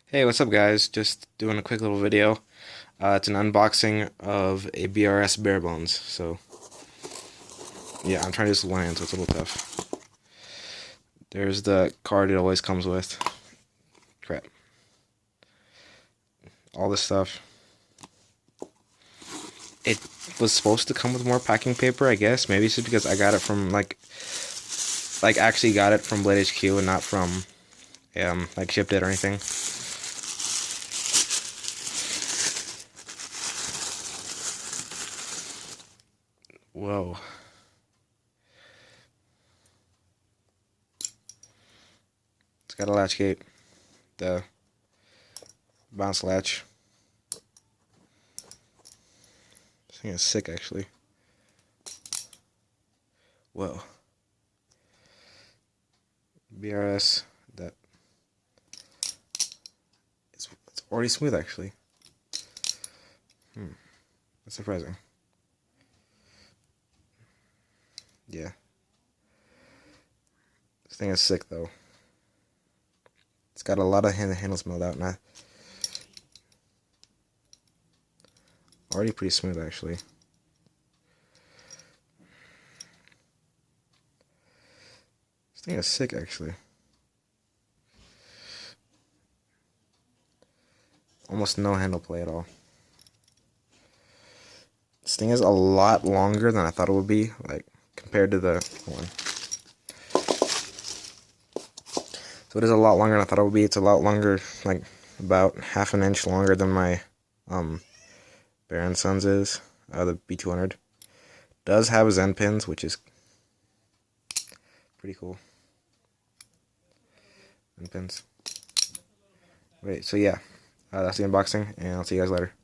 Hey, what's up guys? Just doing a quick little video. It's an unboxing of a BRS Barebones. So, yeah, I'm trying to do this with one hand, so it's a little tough. There's the card it always comes with. Crap. All this stuff. It was supposed to come with more packing paper, I guess. Maybe it's just because I got it from, actually got it from Blade HQ and not from, shipped it or anything. Whoa. It's got a latch gate. The bounce latch. This thing is sick, actually. Whoa. BRS, it's already smooth, actually. That's surprising. Yeah. This thing is sick, though. It's got a lot of handles milled out now. Already pretty smooth, actually. This thing is sick, actually. Almost no handle play at all. This thing is a lot longer than I thought it would be, compared to the one. So it is a lot longer than I thought it would be. It's a lot longer, about half an inch longer than my Baron Sons is, the B200. Does have Zen pins, which is pretty cool. Zen pins. Wait, so yeah, that's the unboxing, and I'll see you guys later.